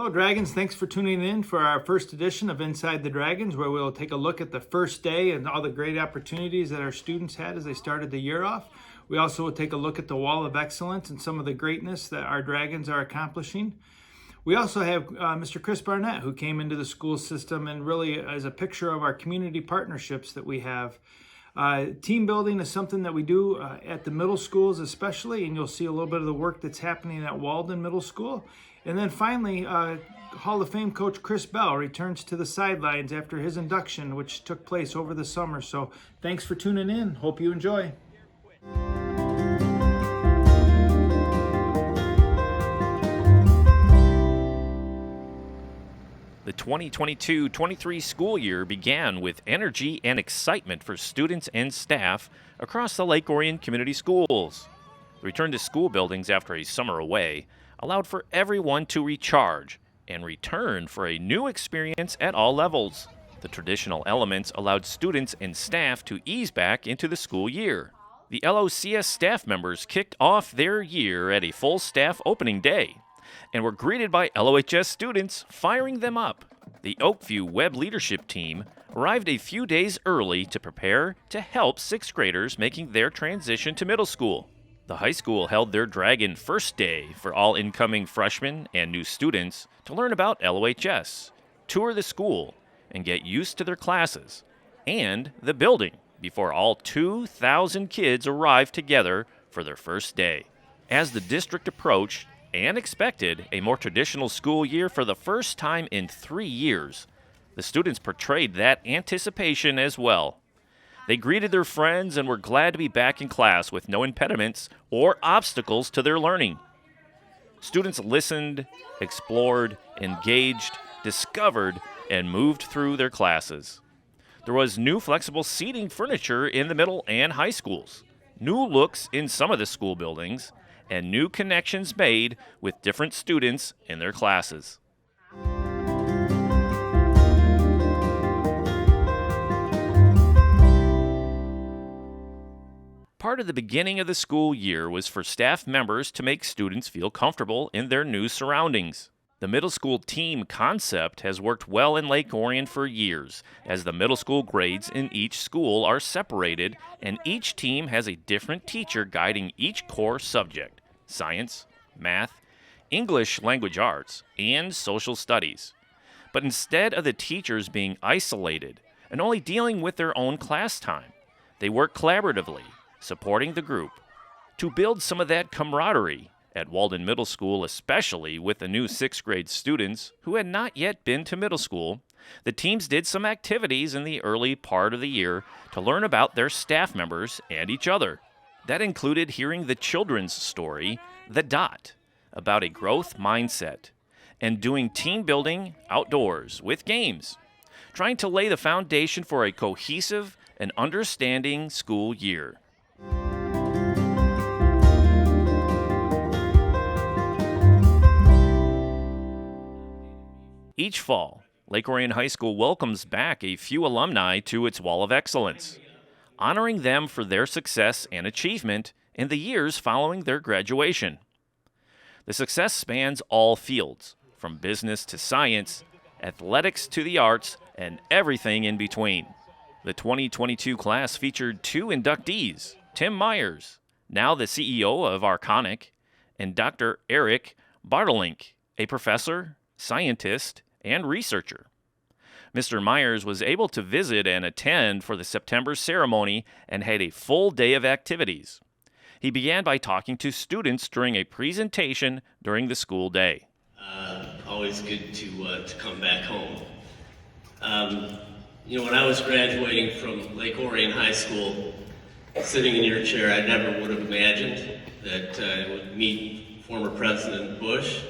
Hello Dragons, thanks for tuning in for our first edition of Inside the Dragons, where we'll take a look at the first day and all the great opportunities that our students had as they started the year off. We also will take a look at the Wall of Excellence and some of the greatness that our Dragons are accomplishing. We also have Mr. Chris Barnett, who came into the school system and really is a picture of our community partnerships that we have. Team building is something that we do at the middle schools especially, and you'll see a little bit of the work that's happening at Waldon Middle School. And then finally, Hall of Fame coach Chris Bell returns to the sidelines after his induction, which took place over the summer. So thanks for tuning in. Hope you enjoy. The 2022-23 school year began with energy and excitement for students and staff across the Lake Orion Community Schools. The return to school buildings after a summer away allowed for everyone to recharge and return for a new experience at all levels. The traditional elements allowed students and staff to ease back into the school year. The LOCS staff members kicked off their year at a full staff opening day and were greeted by LOHS students firing them up. The Oakview Web Leadership Team arrived a few days early to prepare to help sixth graders making their transition to middle school. The high school held their Dragon First Day for all incoming freshmen and new students to learn about LOHS, tour the school, and get used to their classes and the building before all 2,000 kids arrived together for their first day. As the district approached and expected a more traditional school year for the first time in 3 years, the students portrayed that anticipation as well. They greeted their friends and were glad to be back in class with no impediments or obstacles to their learning. Students listened, explored, engaged, discovered, and moved through their classes. There was new flexible seating furniture in the middle and high schools, new looks in some of the school buildings, and new connections made with different students in their classes. Part of the beginning of the school year was for staff members to make students feel comfortable in their new surroundings. The middle school team concept has worked well in Lake Orion for years, as the middle school grades in each school are separated and each team has a different teacher guiding each core subject: science, math, English language arts, and social studies. But instead of the teachers being isolated and only dealing with their own class time, they work collaboratively, supporting the group. To build some of that camaraderie at Waldon Middle School, especially with the new 6th grade students who had not yet been to middle school, the teams did some activities in the early part of the year to learn about their staff members and each other. That included hearing the children's story, The Dot, about a growth mindset, and doing team building outdoors with games, trying to lay the foundation for a cohesive and understanding school year. Each fall, Lake Orion High School welcomes back a few alumni to its Wall of Excellence, honoring them for their success and achievement in the years following their graduation. The success spans all fields, from business to science, athletics to the arts, and everything in between. The 2022 class featured 2 inductees, Tim Myers, now the CEO of Arconic, and Dr. Eric Bartelink, a professor, scientist, and researcher. Mr. Myers was able to visit and attend for the September ceremony and had a full day of activities. He began by talking to students during a presentation during the school day. Always good to come back home. When I was graduating from Lake Orion High School, sitting in your chair, I never would have imagined that I would meet former President Bush,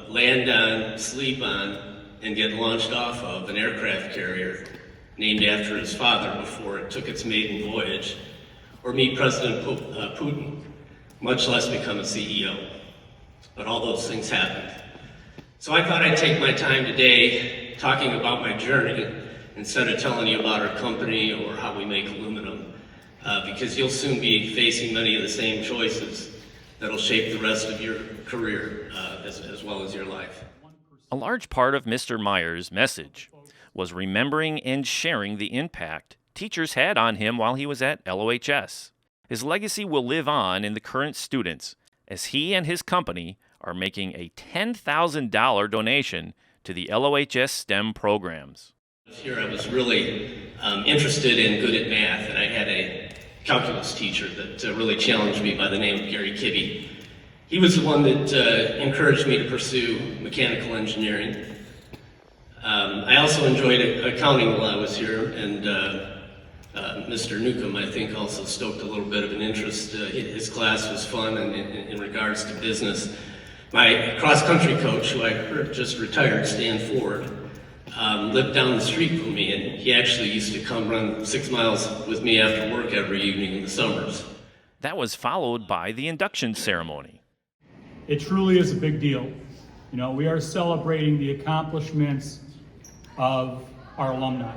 land on, sleep on, and get launched off of an aircraft carrier named after his father before it took its maiden voyage, or meet President Putin, much less become a CEO. But all those things happened. So I thought I'd take my time today talking about my journey instead of telling you about our company or how we make aluminum, because you'll soon be facing many of the same choices that'll shape the rest of your career. as well as your life. A large part of Mr. Myers' message was remembering and sharing the impact teachers had on him while he was at LOHS. His legacy will live on in the current students as he and his company are making a $10,000 donation to the LOHS STEM programs. Here I was really interested and good at math, and I had a calculus teacher that really challenged me by the name of Gary Kibbe. He was the one that encouraged me to pursue mechanical engineering. I also enjoyed accounting while I was here, and Mr. Newcomb, I think, also stoked a little bit of an interest. His class was fun in regards to business. My cross-country coach, who I heard just retired, Stan Ford, lived down the street from me, and he actually used to come run 6 miles with me after work every evening in the summers. That was followed by the induction ceremony. It truly is a big deal. You know, we are celebrating the accomplishments of our alumni.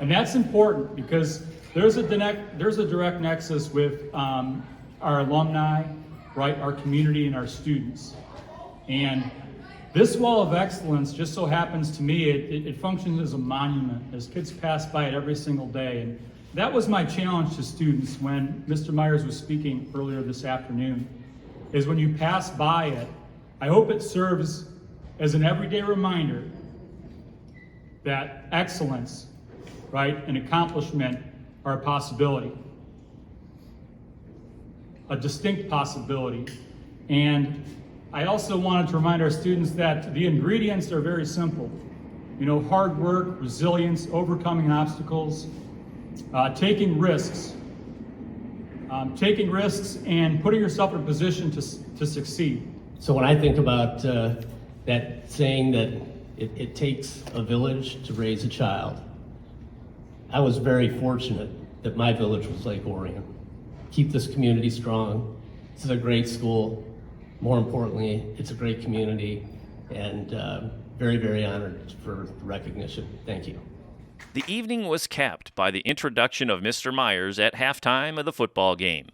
And that's important because there's a direct nexus with our alumni, right, our community and our students. And this Wall of Excellence just so happens to me, it functions as a monument as kids pass by it every single day. And that was my challenge to students when Mr. Myers was speaking earlier this afternoon, is when you pass by it, I hope it serves as an everyday reminder that excellence, right, and accomplishment are a possibility, a distinct possibility. And I also wanted to remind our students that the ingredients are very simple. You know, hard work, resilience, overcoming obstacles, taking risks and putting yourself in a position to succeed. So when I think about that saying that it takes a village to raise a child, I was very fortunate that my village was Lake Orion. Keep this community strong. This is a great school. More importantly, it's a great community, and very, very honored for the recognition. Thank you. The evening was capped by the introduction of Mr. Myers at halftime of the football game.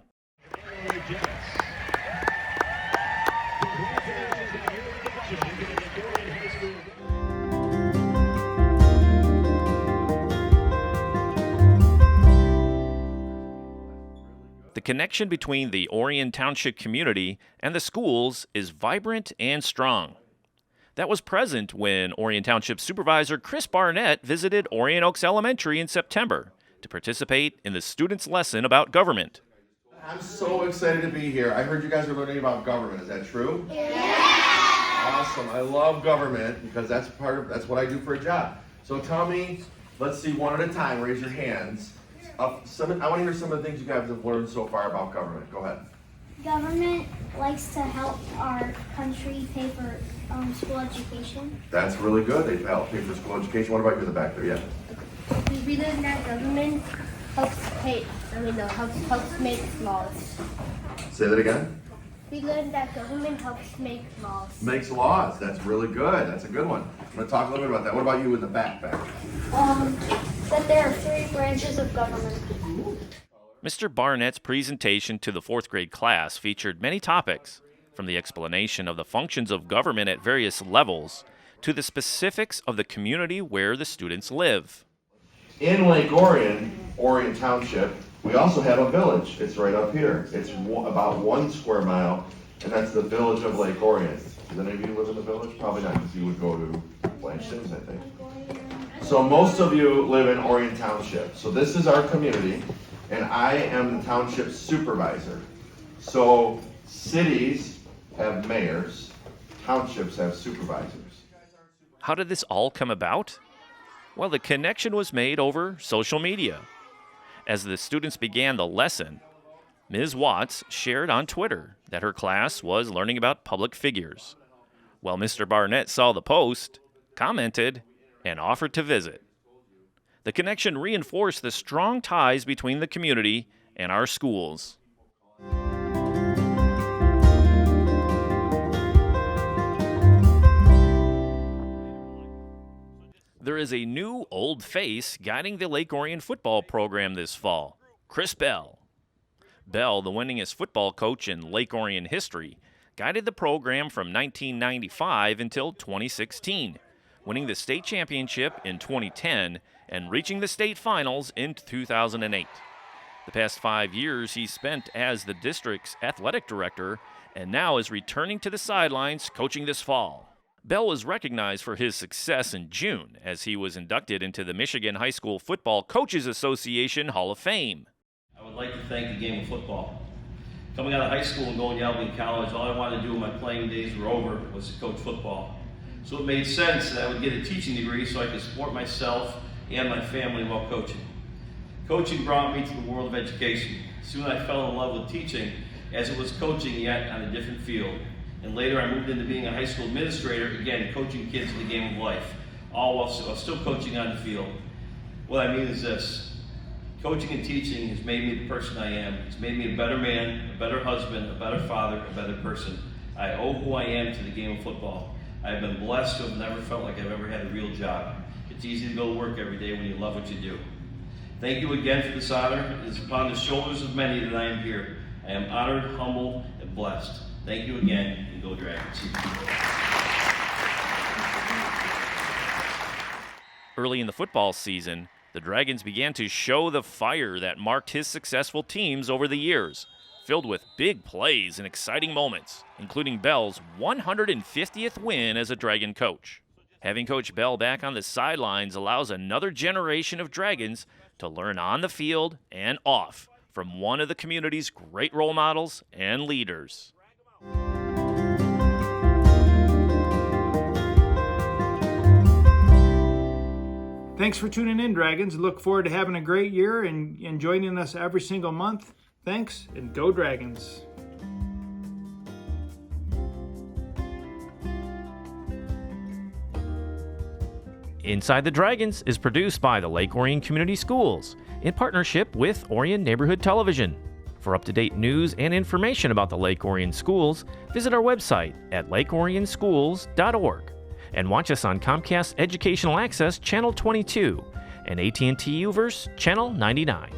The connection between the Orion Township community and the schools is vibrant and strong. That was present when Orion Township Supervisor Chris Barnett visited Orion Oaks Elementary in September to participate in the students' lesson about government. I'm so excited to be here. I heard you guys are learning about government. Is that true? Yeah! Awesome. I love government because that's what I do for a job. So tell me, let's see one at a time. Raise your hands. I want to hear some of the things you guys have learned so far about government. Go ahead. Government likes to help our country pay for school education. That's really good. They help pay for school education. What about you in the back there? Yeah. We learned that government helps make laws. Say that again. We learned that government helps make laws. Makes laws. That's really good. That's a good one. I'm going to talk a little bit about that. What about you in the back? That there are 3 branches of government. Mr. Barnett's presentation to the 4th grade class featured many topics, from the explanation of the functions of government at various levels to the specifics of the community where the students live. In Lake Orion, Orion Township, we also have a village. It's right up here. It's about 1 square mile, and that's the village of Lake Orion. Does any of you live in the village? Probably not, because you would go to Blanchton's, I think. So most of you live in Orion Township. So this is our community, and I am the township supervisor. So cities have mayors, townships have supervisors. How did this all come about? Well, the connection was made over social media. As the students began the lesson, Ms. Watts shared on Twitter that her class was learning about public figures. Well, Mr. Barnett saw the post, commented, and offered to visit. The connection reinforced the strong ties between the community and our schools. There is a new old face guiding the Lake Orion football program this fall, Chris Bell. Bell, the winningest football coach in Lake Orion history, guided the program from 1995 until 2016, winning the state championship in 2010 and reaching the state finals in 2008. The past 5 years he spent as the district's athletic director and now is returning to the sidelines coaching this fall. Bell was recognized for his success in June as he was inducted into the Michigan High School Football Coaches Association Hall of Fame. I would like to thank the game of football. Coming out of high school and going to Albany College, all I wanted to do when my playing days were over was to coach football. So it made sense that I would get a teaching degree so I could support myself and my family while coaching. Coaching brought me to the world of education. Soon I fell in love with teaching as it was coaching, yet on a different field. And later I moved into being a high school administrator, again coaching kids in the game of life, all while still coaching on the field. What I mean is this: coaching and teaching has made me the person I am. It's made me a better man, a better husband, a better father, a better person. I owe who I am to the game of football. I've been blessed to have never felt like I've ever had a real job. It's easy to go to work every day when you love what you do. Thank you again for this honor. It is upon the shoulders of many that I am here. I am honored, humbled, and blessed. Thank you again, and go Dragons. Early in the football season, the Dragons began to show the fire that marked his successful teams over the years, filled with big plays and exciting moments, including Bell's 150th win as a Dragon coach. Having Coach Bell back on the sidelines allows another generation of Dragons to learn on the field and off from one of the community's great role models and leaders. Thanks for tuning in, Dragons. Look forward to having a great year and joining us every single month. Thanks, and go Dragons. Inside the Dragons is produced by the Lake Orion Community Schools in partnership with Orion Neighborhood Television. For up-to-date news and information about the Lake Orion Schools, visit our website at lakeorionschools.org and watch us on Comcast Educational Access Channel 22 and AT&T UVerse Channel 99.